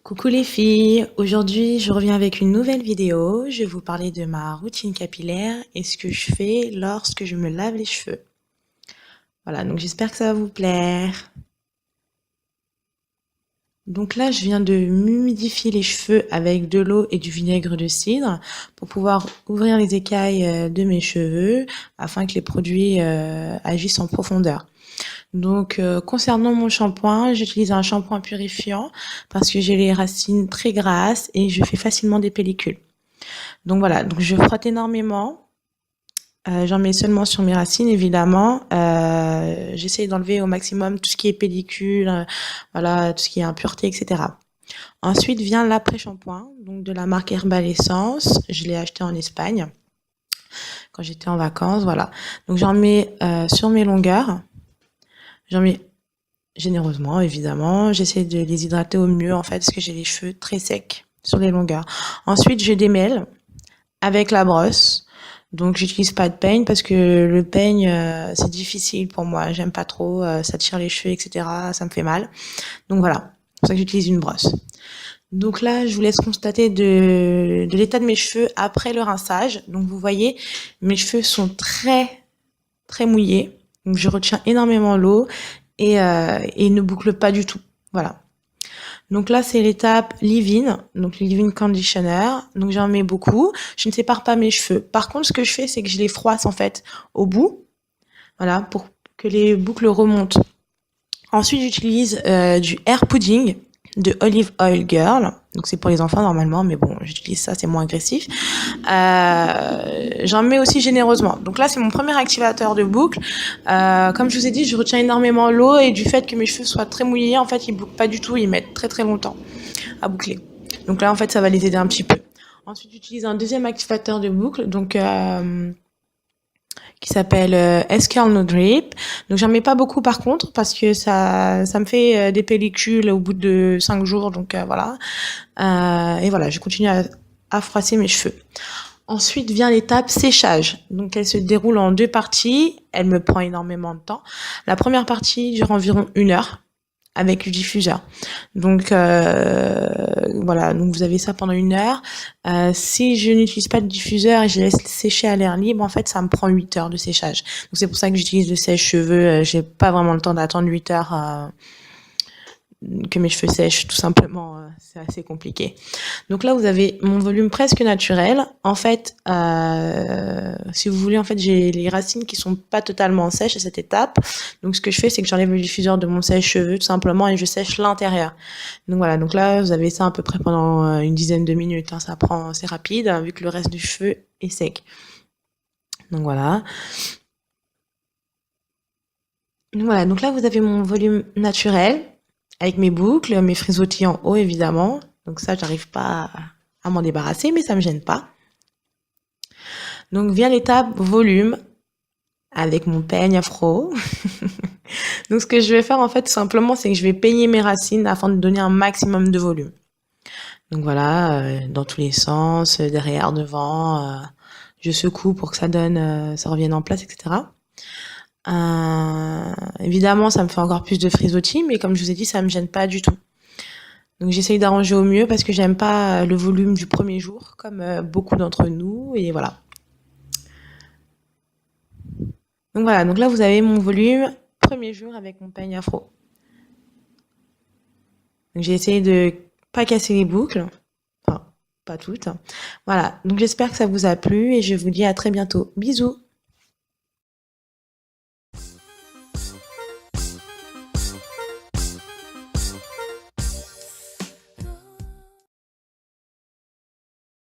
Coucou les filles, aujourd'hui je reviens avec une nouvelle vidéo. Je vais vous parler de ma routine capillaire et ce que je fais lorsque je me lave les cheveux. Voilà, donc j'espère que ça va vous plaire. Donc là, je viens de m'humidifier les cheveux avec de l'eau et du vinaigre de cidre pour pouvoir ouvrir les écailles de mes cheveux afin que les produits agissent en profondeur. Donc, concernant mon shampoing, j'utilise un shampoing purifiant parce que j'ai les racines très grasses et je fais facilement des pellicules. Donc voilà, donc je frotte énormément. J'en mets seulement sur mes racines, évidemment. J'essaie d'enlever au maximum tout ce qui est pellicule, voilà, tout ce qui est impureté, etc. Ensuite vient l'après-shampoing, donc de la marque Herbal Essence. Je l'ai acheté en Espagne quand j'étais en vacances, voilà. Donc j'en mets sur mes longueurs. J'en mets généreusement, évidemment. J'essaie de les hydrater au mieux, en fait, parce que j'ai les cheveux très secs sur les longueurs. Ensuite, je démêle avec la brosse. Donc, j'utilise pas de peigne parce que le peigne, c'est difficile pour moi. J'aime pas trop, ça tire les cheveux, etc. Ça me fait mal. Donc voilà, c'est pour ça que j'utilise une brosse. Donc là, je vous laisse constater de l'état de mes cheveux après le rinçage. Donc vous voyez, mes cheveux sont très mouillés. Donc je retiens énormément l'eau et ne boucle pas du tout. Voilà. Donc là, c'est l'étape leave-in, donc leave-in conditioner. Donc j'en mets beaucoup. Je ne sépare pas mes cheveux. Par contre, ce que je fais, c'est que je les froisse en fait au bout, voilà, pour que les boucles remontent. Ensuite, j'utilise du hair pudding de Olive Oil Girl. Donc c'est pour les enfants normalement, mais bon, j'utilise ça, c'est moins agressif. J'en mets aussi généreusement. Donc là, c'est mon premier activateur de boucle. Comme je vous ai dit, je retiens énormément l'eau et du fait que mes cheveux soient très mouillés, en fait, ils bouclent pas du tout, ils mettent très longtemps à boucler. Donc là, en fait, ça va les aider un petit peu. Ensuite, j'utilise un deuxième activateur de boucle, donc qui s'appelle S-Curl No Drip. Donc j'en mets pas beaucoup par contre parce que ça me fait des pellicules au bout de 5 jours, donc voilà. Et voilà, je continue à froisser mes cheveux. Ensuite vient l'étape séchage. Donc elle se déroule en deux parties. Elle me prend énormément de temps. La première partie dure environ 1 heure avec le diffuseur. Donc voilà, donc vous avez ça pendant 1 heure. Si je n'utilise pas de diffuseur et je laisse sécher à l'air libre, en fait, ça me prend 8 heures de séchage. Donc c'est pour ça que j'utilise le sèche-cheveux. J'ai pas vraiment le temps d'attendre 8 heures que mes cheveux sèchent, tout simplement. C'est assez compliqué. Donc là, vous avez mon volume presque naturel. En fait, si vous voulez, en fait, j'ai les racines qui sont pas totalement sèches à cette étape. Donc ce que je fais, c'est que j'enlève le diffuseur de mon sèche-cheveux tout simplement et je sèche l'intérieur. Donc voilà, donc là, vous avez ça à peu près pendant une dizaine de minutes. Hein. Ça prend, c'est rapide, hein, vu que le reste du cheveu est sec. Donc voilà. Donc voilà, donc là, vous avez mon volume naturel avec mes boucles, mes frisottis en haut, évidemment. Donc ça, j'arrive pas à m'en débarrasser, mais ça me gêne pas. Donc vient l'étape volume avec mon peigne afro. Donc ce que je vais faire en fait tout simplement, c'est que je vais peigner mes racines afin de donner un maximum de volume. Donc voilà, dans tous les sens, derrière, devant, je secoue pour que ça donne, ça revienne en place, etc. Évidemment, ça me fait encore plus de frisottis, mais comme je vous ai dit, ça me gêne pas du tout. Donc j'essaye d'arranger au mieux parce que j'aime pas le volume du premier jour, comme beaucoup d'entre nous, et voilà. Donc voilà, donc là vous avez mon volume premier jour avec mon peigne afro. Donc j'ai essayé de pas casser les boucles, enfin pas toutes. Voilà, donc j'espère que ça vous a plu et je vous dis à très bientôt. Bisous.